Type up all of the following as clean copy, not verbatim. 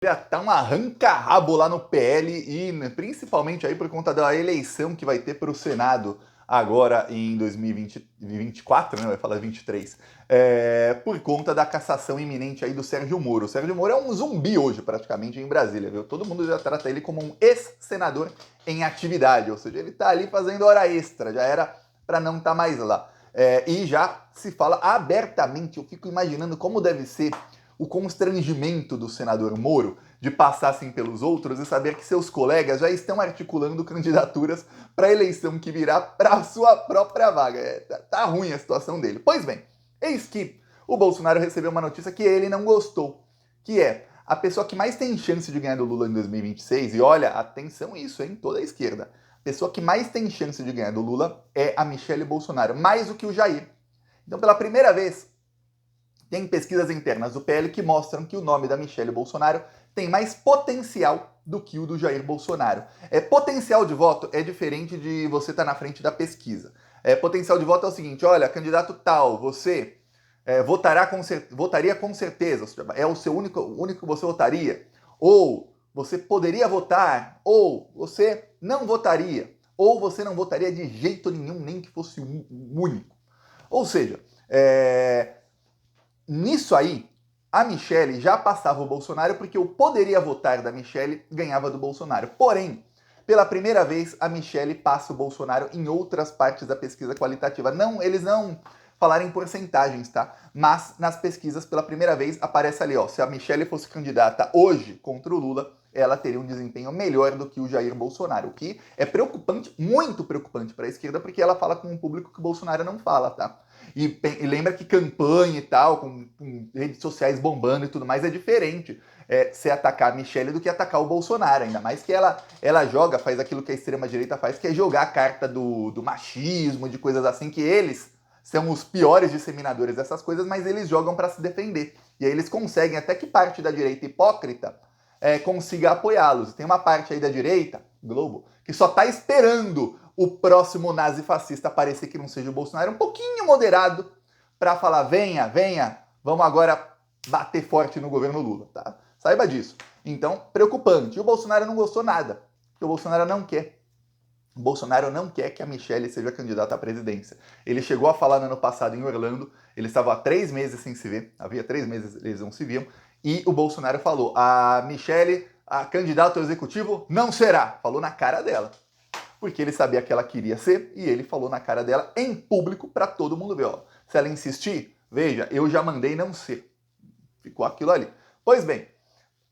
Tá um arranca-rabo lá no PL e principalmente aí por conta da eleição que vai ter para o Senado agora em 2024, né? Vai falar 23, por conta da cassação iminente aí do Sérgio Moro. O Sérgio Moro é um zumbi hoje praticamente em Brasília, viu? Todo mundo já trata ele como um ex-senador em atividade, ou seja, ele tá ali fazendo hora extra, já era para não estar mais lá. E já se fala abertamente, eu fico imaginando como deve ser o constrangimento do senador Moro de passar assim pelos outros e saber que seus colegas já estão articulando candidaturas para a eleição que virá para a sua própria vaga. Tá ruim a situação dele. Pois bem, eis que o Bolsonaro recebeu uma notícia que ele não gostou, que é a pessoa que mais tem chance de ganhar do Lula em 2026, e olha, atenção isso, hein, toda a esquerda. A pessoa que mais tem chance de ganhar do Lula é a Michelle Bolsonaro, mais do que o Jair. Então, pela primeira vez, tem pesquisas internas do PL que mostram que o nome da Michelle Bolsonaro tem mais potencial do que o do Jair Bolsonaro. Potencial de voto é diferente de você estar na frente da pesquisa. Potencial de voto é o seguinte: olha, candidato tal, você votaria com certeza, é o seu único que você votaria, ou você poderia votar, ou você não votaria, ou você não votaria de jeito nenhum, nem que fosse um único. Ou seja, nisso aí, a Michelle já passava o Bolsonaro porque o poderia votar da Michelle ganhava do Bolsonaro. Porém, pela primeira vez, a Michelle passa o Bolsonaro em outras partes da pesquisa qualitativa. Não, eles não falaram em porcentagens, tá? Mas nas pesquisas, pela primeira vez, aparece ali, ó, se a Michelle fosse candidata hoje contra o Lula, ela teria um desempenho melhor do que o Jair Bolsonaro, o que é preocupante, muito preocupante para a esquerda, porque ela fala com um público que o Bolsonaro não fala, tá? E lembra que campanha e tal, com redes sociais bombando e tudo mais, é diferente se atacar a Michelle do que atacar o Bolsonaro. Ainda mais que ela joga, faz aquilo que a extrema-direita faz, que é jogar a carta do machismo, de coisas assim, que eles são os piores disseminadores dessas coisas, mas eles jogam para se defender. E aí eles conseguem, até que parte da direita hipócrita consiga apoiá-los. Tem uma parte aí da direita, Globo, que só tá esperando o próximo nazi-fascista aparecer que não seja o Bolsonaro, um pouquinho moderado, para falar, venha, venha, vamos agora bater forte no governo Lula, tá? Saiba disso. Então, preocupante. E o Bolsonaro não gostou nada, porque o Bolsonaro não quer. O Bolsonaro não quer que a Michelle seja candidata à presidência. Ele chegou a falar no ano passado em Orlando, ele estava há 3 meses sem se ver, havia 3 meses eles não se viam, e o Bolsonaro falou, a Michelle, a candidata ao executivo, não será. Falou na cara dela. Porque ele sabia que ela queria ser, e ele falou na cara dela, em público, para todo mundo ver. Ó, se ela insistir, veja, eu já mandei não ser. Ficou aquilo ali. Pois bem,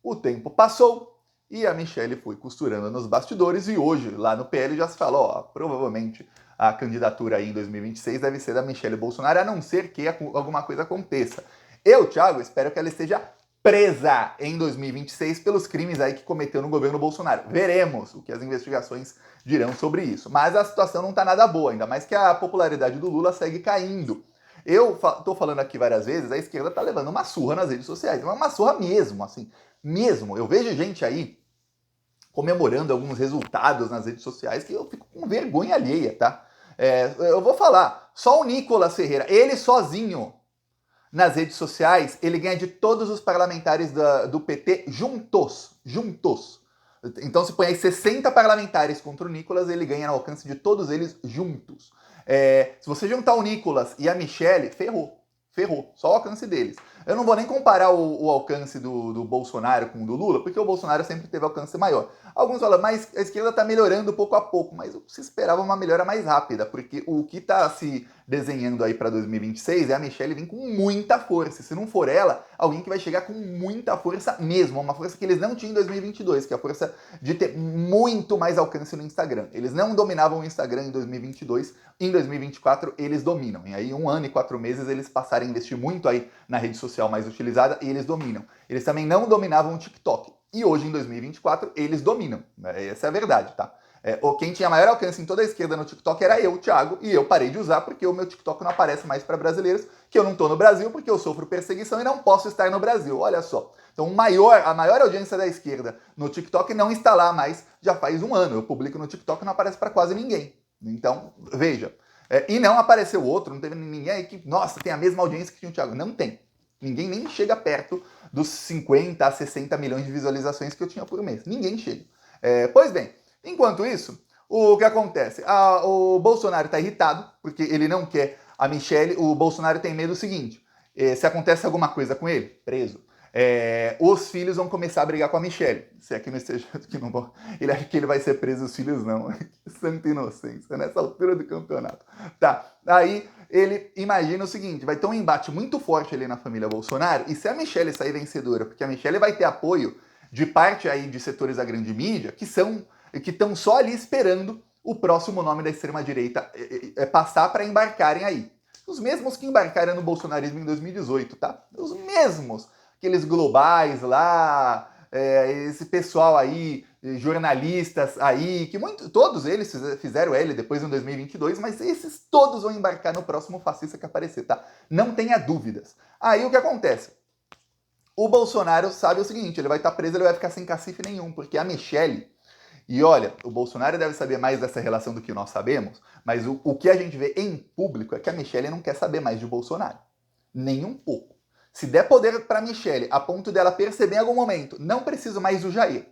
o tempo passou, e a Michelle foi costurando nos bastidores, e hoje, lá no PL, já se falou, ó, provavelmente a candidatura aí em 2026 deve ser da Michelle Bolsonaro, a não ser que alguma coisa aconteça. Eu, Thiago, espero que ela esteja presa em 2026 pelos crimes aí que cometeu no governo Bolsonaro. Veremos o que as investigações dirão sobre isso. Mas a situação não está nada boa, ainda mais que a popularidade do Lula segue caindo. Eu tô falando aqui várias vezes, a esquerda tá levando uma surra nas redes sociais, uma surra mesmo, assim, mesmo. Eu vejo gente aí comemorando alguns resultados nas redes sociais que eu fico com vergonha alheia, tá? Eu vou falar, só o Nicolas Ferreira, ele sozinho, nas redes sociais, ele ganha de todos os parlamentares do PT juntos. Juntos. Então, se põe aí 60 parlamentares contra o Nicolas, ele ganha no alcance de todos eles juntos. Se você juntar o Nicolas e a Michelle, ferrou. Ferrou. Só o alcance deles. Eu não vou nem comparar o alcance do Bolsonaro com o do Lula, porque o Bolsonaro sempre teve alcance maior. Alguns falam, mas a esquerda está melhorando pouco a pouco, mas se esperava uma melhora mais rápida, porque o que está se desenhando aí para 2026 é a Michelle vir com muita força. Se não for ela, alguém que vai chegar com muita força mesmo, uma força que eles não tinham em 2022, que é a força de ter muito mais alcance no Instagram. Eles não dominavam o Instagram em 2022, em 2024 eles dominam. E aí 1 ano e 4 meses eles passaram a investir muito aí na rede social mais utilizada e eles dominam. Eles também não dominavam o TikTok. E hoje, em 2024, eles dominam. Essa é a verdade, tá? Quem tinha maior alcance em toda a esquerda no TikTok era eu, Thiago, e eu parei de usar porque o meu TikTok não aparece mais para brasileiros, que eu não tô no Brasil porque eu sofro perseguição e não posso estar no Brasil. Olha só. Então, a maior audiência da esquerda no TikTok não está lá mais já faz 1 ano. Eu publico no TikTok e não aparece para quase ninguém. Então, veja. E não apareceu outro, não teve ninguém aí que, nossa, tem a mesma audiência que tinha o Thiago. Não tem. Ninguém nem chega perto dos 50 a 60 milhões de visualizações que eu tinha por mês. Ninguém chega. Pois bem, enquanto isso, o que acontece? O Bolsonaro está irritado, porque ele não quer a Michelle. O Bolsonaro tem medo do seguinte: se acontece alguma coisa com ele, preso. Os filhos vão começar a brigar com a Michelle. Se é que não esteja, que não vão. Ele acha que ele vai ser preso, os filhos não. Santa inocência, nessa altura do campeonato. Tá, aí ele imagina o seguinte: vai ter um embate muito forte ali na família Bolsonaro, e se a Michelle sair vencedora, porque a Michelle vai ter apoio de parte aí de setores da grande mídia, que estão só ali esperando o próximo nome da extrema-direita passar para embarcarem aí. Os mesmos que embarcaram no bolsonarismo em 2018, tá? Os mesmos. Aqueles globais lá, esse pessoal aí, jornalistas aí, que todos eles fizeram L depois em 2022, mas esses todos vão embarcar no próximo fascista que aparecer, tá? Não tenha dúvidas. Aí o que acontece? O Bolsonaro sabe o seguinte: ele vai estar preso, ele vai ficar sem cacife nenhum, porque a Michelle... E olha, o Bolsonaro deve saber mais dessa relação do que nós sabemos, mas o que a gente vê em público é que a Michelle não quer saber mais de Bolsonaro. Nem um pouco. Se der poder para a Michelle, a ponto dela perceber em algum momento, não preciso mais do Jair,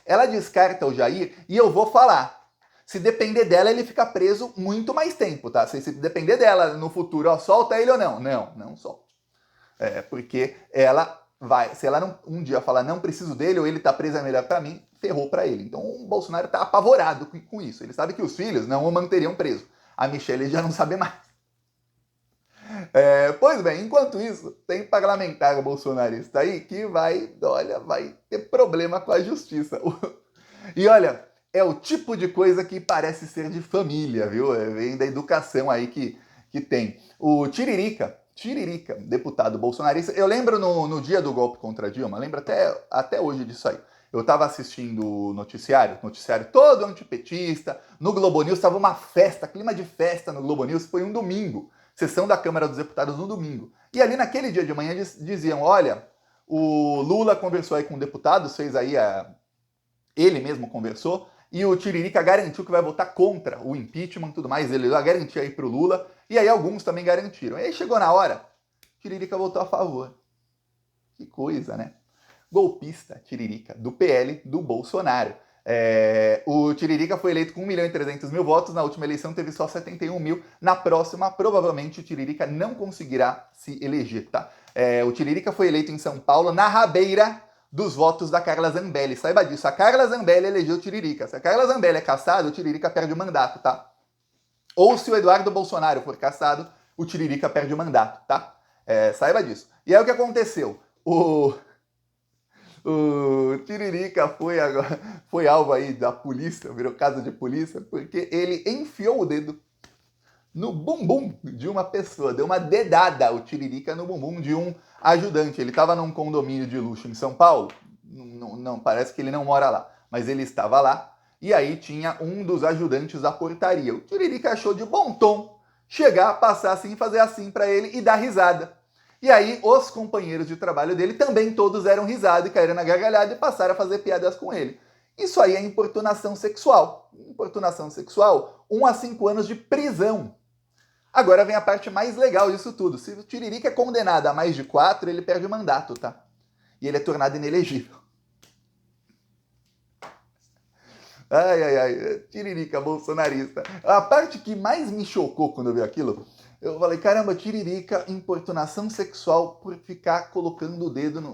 ela descarta o Jair, e eu vou falar, se depender dela, ele fica preso muito mais tempo, tá? Se depender dela no futuro, ó, solta ele ou não? Não solta. Porque ela vai, se ela um dia falar não preciso dele, ou ele tá preso é melhor para mim, ferrou para ele. Então o Bolsonaro tá apavorado com isso. Ele sabe que os filhos não o manteriam preso. A Michelle já não sabe mais. Pois bem, enquanto isso, tem parlamentar bolsonarista aí que vai ter problema com a justiça. E olha, é o tipo de coisa que parece ser de família, viu? Vem da educação aí que tem. O Tiririca, deputado bolsonarista, eu lembro no dia do golpe contra Dilma, lembro até hoje disso aí. Eu estava assistindo o noticiário todo antipetista, no Globo News estava uma festa, clima de festa no Globo News, foi um domingo. Sessão da Câmara dos Deputados no domingo. E ali naquele dia de manhã diziam, olha, o Lula conversou aí com o deputado, ele mesmo conversou, e o Tiririca garantiu que vai votar contra o impeachment e tudo mais, ele já garantiu aí pro Lula, e aí alguns também garantiram. E aí chegou na hora, Tiririca votou a favor. Que coisa, né? Golpista, Tiririca, do PL, do Bolsonaro. O Tiririca foi eleito com 1.300.000 votos, na última eleição teve só 71 mil, na próxima provavelmente o Tiririca não conseguirá se eleger, tá? O Tiririca foi eleito em São Paulo na rabeira dos votos da Carla Zambelli, saiba disso, a Carla Zambelli elegeu o Tiririca, se a Carla Zambelli é cassada, o Tiririca perde o mandato, tá? Ou se o Eduardo Bolsonaro for cassado, o Tiririca perde o mandato, tá? Saiba disso. E aí o que aconteceu? O Tiririca foi alvo aí da polícia, virou caso de polícia, porque ele enfiou o dedo no bumbum de uma pessoa, deu uma dedada o Tiririca no bumbum de um ajudante. Ele estava num condomínio de luxo em São Paulo, não parece que ele não mora lá, mas ele estava lá, e aí tinha um dos ajudantes da portaria. O Tiririca achou de bom tom chegar, passar assim, fazer assim para ele e dar risada. E aí, os companheiros de trabalho dele também todos deram risada e caíram na gargalhada e passaram a fazer piadas com ele. Isso aí é importunação sexual. Importunação sexual, 1 a 5 anos de prisão. Agora vem a parte mais legal disso tudo. Se o Tiririca é condenado a mais de 4, ele perde o mandato, tá? E ele é tornado inelegível. Ai, Tiririca bolsonarista. A parte que mais me chocou quando eu vi aquilo, eu falei, caramba, Tiririca, importunação sexual por ficar colocando o dedo no...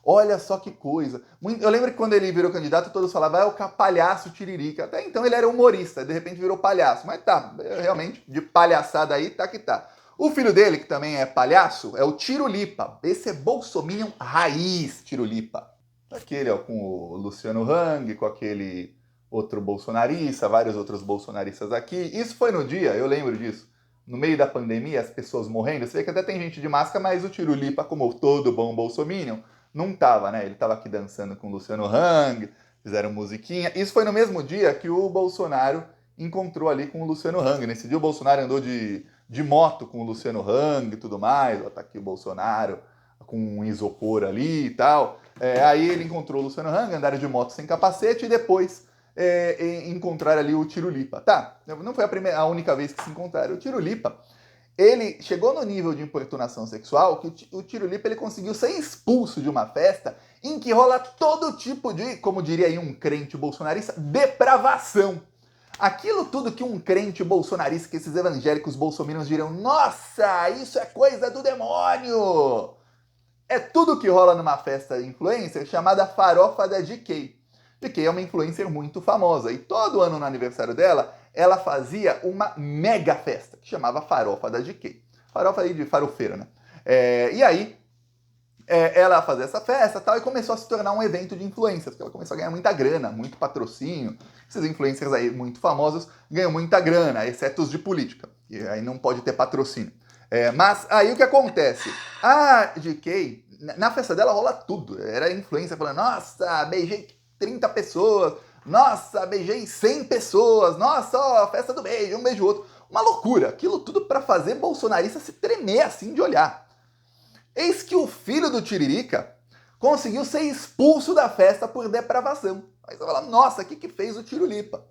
Olha só que coisa. Eu lembro que quando ele virou candidato, todos falavam, o palhaço Tiririca. Até então ele era humorista, de repente virou palhaço. Mas tá, realmente, de palhaçada aí, tá que tá. O filho dele, que também é palhaço, é o Tirulipa. Esse é bolsominion raiz, Tirulipa. Aquele, ó, com o Luciano Hang, com aquele outro bolsonarista, vários outros bolsonaristas aqui. Isso foi no dia, eu lembro disso. No meio da pandemia, as pessoas morrendo. Você vê que até tem gente de máscara, mas o Tirulipa, como todo bom bolsominion, não tava, né? Ele tava aqui dançando com o Luciano Hang, fizeram musiquinha. Isso foi no mesmo dia que o Bolsonaro encontrou ali com o Luciano Hang. Nesse dia o Bolsonaro andou de moto com o Luciano Hang e tudo mais. Ó, tá aqui o Bolsonaro com um isopor ali e tal. Aí ele encontrou o Luciano Hang, andaram de moto sem capacete e depois encontraram ali o Tirulipa. Tá, não foi a única vez que se encontraram. O Tirulipa, ele chegou no nível de importunação sexual que o Tirolipa ele conseguiu ser expulso de uma festa em que rola todo tipo de, como diria aí um crente bolsonarista, depravação. Aquilo tudo que um crente bolsonarista, que esses evangélicos bolsominions diriam, nossa, isso é coisa do demônio! É tudo que rola numa festa influencer chamada Farofa da GK. GK é uma influencer muito famosa e todo ano no aniversário dela, ela fazia uma mega festa que chamava Farofa da GK. Farofa aí de farofeira, né? E aí, ela fazia essa festa tal, e começou a se tornar um evento de influencers, porque ela começou a ganhar muita grana, muito patrocínio. Esses influencers aí muito famosos ganham muita grana, exceto os de política, e aí não pode ter patrocínio. Mas aí o que acontece? A GK, na festa dela rola tudo. Era influencer falando, nossa, beijei 30 pessoas, nossa, beijei 100 pessoas, nossa, ó, festa do beijo, um beijo o outro. Uma loucura, aquilo tudo para fazer bolsonarista se tremer assim de olhar. Eis que o filho do Tiririca conseguiu ser expulso da festa por depravação. Aí você fala, nossa, o que fez o Tirolipa?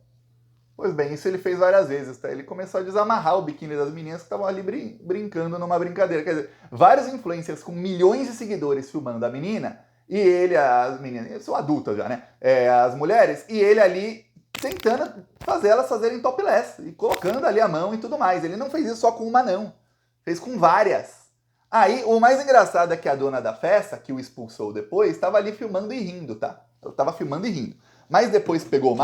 Pois bem, isso ele fez várias vezes, tá? Ele começou a desamarrar o biquíni das meninas que estavam ali brincando numa brincadeira. Quer dizer, vários influencers com milhões de seguidores filmando a menina, e ele, as meninas, eles são adultas já, né? As mulheres, e ele ali tentando fazer elas fazerem topless, e colocando ali a mão e tudo mais. Ele não fez isso só com uma, não. Fez com várias. Aí, o mais engraçado é que a dona da festa, que o expulsou depois, estava ali filmando e rindo, tá? Ela estava filmando e rindo. Mas depois pegou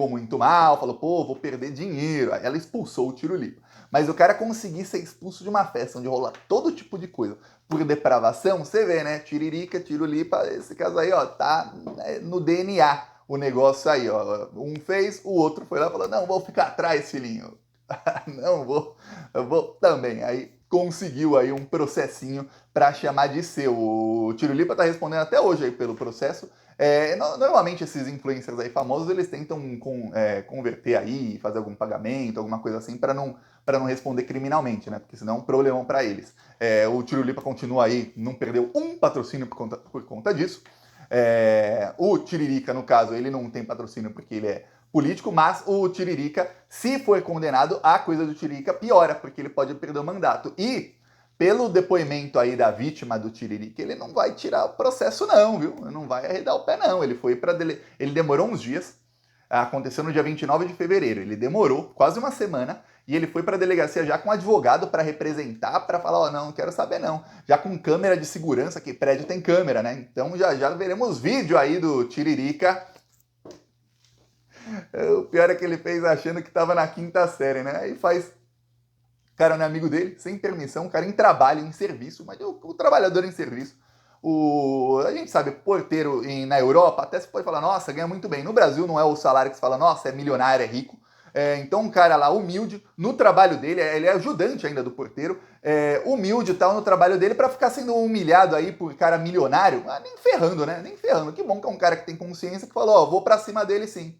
muito mal, falou, pô, vou perder dinheiro. Aí ela expulsou o Tirolipa. Mas o cara conseguir ser expulso de uma festa onde rola todo tipo de coisa por depravação, você vê, né? Tiririca, Tirolipa, esse caso aí, ó, tá no DNA o negócio aí, ó. Um fez, o outro foi lá e falou, não, vou ficar atrás, filhinho. Não vou, eu vou também. Aí conseguiu aí um processinho para chamar de seu. O Tirolipa tá respondendo até hoje aí pelo processo. Normalmente esses influencers aí famosos, eles tentam converter aí, fazer algum pagamento, alguma coisa assim, para não responder criminalmente, né? Porque senão é um problemão para eles. O Tirolipa continua aí, não perdeu um patrocínio por conta disso. O Tiririca, no caso, ele não tem patrocínio porque ele é político, mas o Tiririca, se for condenado, a coisa do Tiririca piora, porque ele pode perder o mandato. E, pelo depoimento aí da vítima do Tiririca, ele não vai tirar o processo não, viu? Não vai arredar o pé não. Ele foi para ele demorou uns dias, aconteceu no dia 29 de fevereiro, ele demorou quase uma semana, e ele foi para a delegacia já com um advogado para representar, para falar, ó, não quero saber não. Já com câmera de segurança, que prédio tem câmera, né? Então já veremos vídeo aí do Tiririca. O pior é que ele fez achando que estava na quinta série, né? Aí faz... O cara não é amigo dele, sem permissão, o cara em trabalho, em serviço, mas o trabalhador em serviço. A gente sabe, porteiro na Europa, até se pode falar, nossa, ganha muito bem. No Brasil não é o salário que se fala, nossa, é milionário, é rico. Então um cara lá humilde, no trabalho dele, ele é ajudante ainda do porteiro, humilde e tal no trabalho dele, para ficar sendo humilhado aí por cara milionário, nem ferrando, né? Nem ferrando. Que bom que é um cara que tem consciência que falou, ó, vou pra cima dele sim.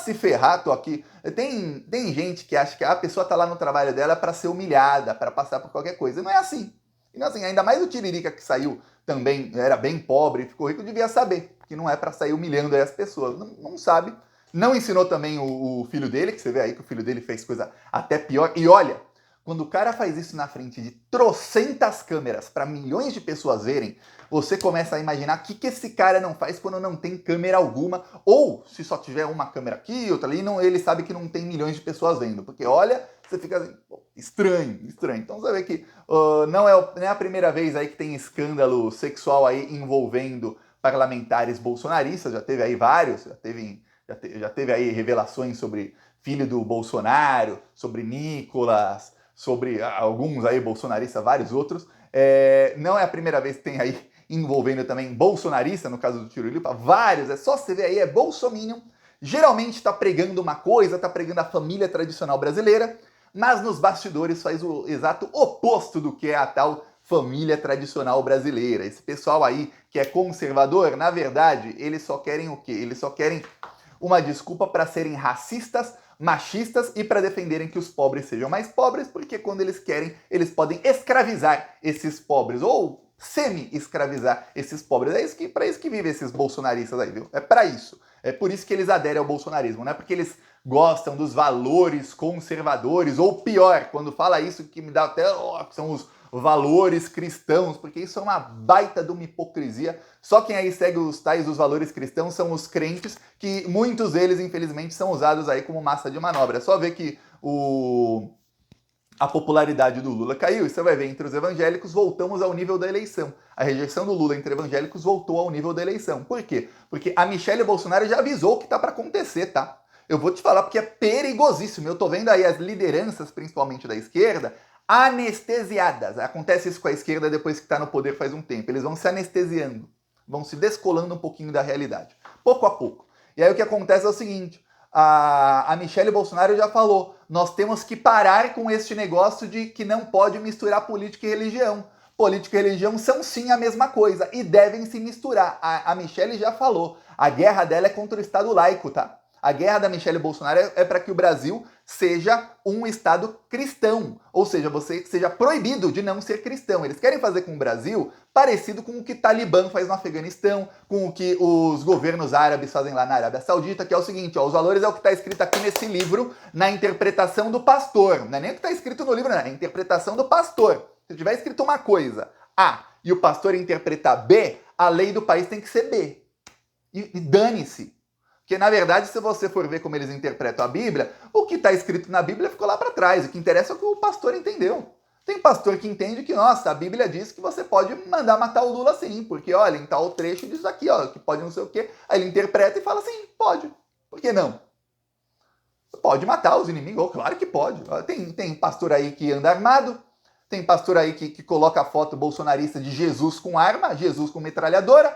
Se ferrar, tô aqui. Tem gente que acha que a pessoa tá lá no trabalho dela para ser humilhada, para passar por qualquer coisa. E não é assim. E não é assim. Ainda mais o Tiririca, que saiu também, era bem pobre, ficou rico, devia saber que não é para sair humilhando aí as pessoas. Não sabe. Não ensinou também o filho dele, que você vê aí que o filho dele fez coisa até pior. E olha, quando o cara faz isso na frente de trocentas câmeras para milhões de pessoas verem, você começa a imaginar o que esse cara não faz quando não tem câmera alguma, ou se só tiver uma câmera aqui, outra ali, ele sabe que não tem milhões de pessoas vendo, porque olha, você fica assim, estranho. Então você vê que não é a primeira vez aí que tem escândalo sexual aí envolvendo parlamentares bolsonaristas, já teve aí vários, já teve aí revelações sobre filho do Bolsonaro, sobre Nicolas, sobre alguns aí bolsonaristas, vários outros. Não é a primeira vez que tem aí envolvendo também bolsonarista, no caso do Tirolipa, vários, é só você ver aí, é bolsominion, geralmente está pregando uma coisa, está pregando a família tradicional brasileira, mas nos bastidores faz o exato oposto do que é a tal família tradicional brasileira. Esse pessoal aí que é conservador, na verdade, eles só querem o quê? Eles só querem uma desculpa para serem racistas, machistas e para defenderem que os pobres sejam mais pobres, porque quando eles querem, eles podem escravizar esses pobres, ou semi-escravizar esses pobres. Para isso que vivem esses bolsonaristas aí, viu? É para isso. É por isso que eles aderem ao bolsonarismo, não é porque eles gostam dos valores conservadores, ou pior, quando fala isso que me dá até, são os valores cristãos, porque isso é uma baita de uma hipocrisia. Só quem aí segue os tais dos valores cristãos são os crentes, que muitos deles, infelizmente, são usados aí como massa de manobra. É só ver que a popularidade do Lula caiu, e você vai ver entre os evangélicos, voltamos ao nível da eleição. A rejeição do Lula entre evangélicos voltou ao nível da eleição. Por quê? Porque a Michelle Bolsonaro já avisou o que tá para acontecer, tá? Eu vou te falar porque é perigosíssimo. Eu tô vendo aí as lideranças, principalmente da esquerda, anestesiadas. Acontece isso com a esquerda depois que tá no poder faz um tempo. Eles vão se anestesiando, vão se descolando um pouquinho da realidade, pouco a pouco. E aí o que acontece é o seguinte, a Michelle Bolsonaro já falou, nós temos que parar com este negócio de que não pode misturar política e religião. Política e religião são sim a mesma coisa e devem se misturar. A Michelle já falou, a guerra dela é contra o Estado laico, tá? A guerra da Michelle Bolsonaro é para que o Brasil seja um Estado cristão, ou seja, você seja proibido de não ser cristão. Eles querem fazer com o Brasil parecido com o que o Talibã faz no Afeganistão, com o que os governos árabes fazem lá na Arábia Saudita, que é o seguinte, ó, os valores é o que está escrito aqui nesse livro, na interpretação do pastor. Não é nem o que está escrito no livro, não, é a interpretação do pastor. Se tiver escrito uma coisa A e o pastor interpretar B, a lei do país tem que ser B. E dane-se. Porque, na verdade, se você for ver como eles interpretam a Bíblia, o que está escrito na Bíblia ficou lá para trás. O que interessa é o que o pastor entendeu. Tem pastor que entende que, nossa, a Bíblia diz que você pode mandar matar o Lula sim, porque, olha, em tal trecho diz aqui, ó, que pode não sei o quê. Aí ele interpreta e fala assim, pode. Por que não? Pode matar os inimigos? Oh, claro que pode. Tem pastor aí que anda armado, tem pastor aí que coloca a foto bolsonarista de Jesus com arma, Jesus com metralhadora.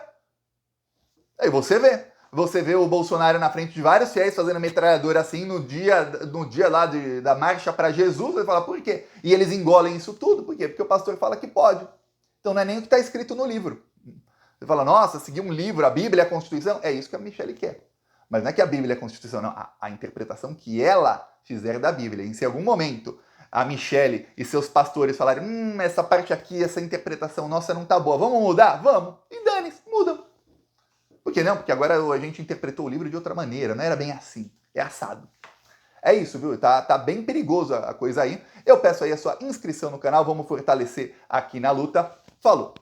Aí você vê. Você vê o Bolsonaro na frente de vários fiéis fazendo metralhadora assim no dia lá da marcha para Jesus, você fala, por quê? E eles engolem isso tudo, por quê? Porque o pastor fala que pode. Então não é nem o que está escrito no livro. Você fala, nossa, seguir um livro, a Bíblia, a Constituição, é isso que a Michelle quer. Mas não é que a Bíblia é a Constituição, não. A interpretação que ela fizer da Bíblia. E se em algum momento a Michelle e seus pastores falarem, essa parte aqui, essa interpretação nossa não tá boa, vamos mudar? Vamos. E dane-se, mudam. Por que não? Porque agora a gente interpretou o livro de outra maneira, não era bem assim, é assado. É isso, viu? Tá bem perigoso a coisa aí. Eu peço aí a sua inscrição no canal, vamos fortalecer aqui na luta. Falou!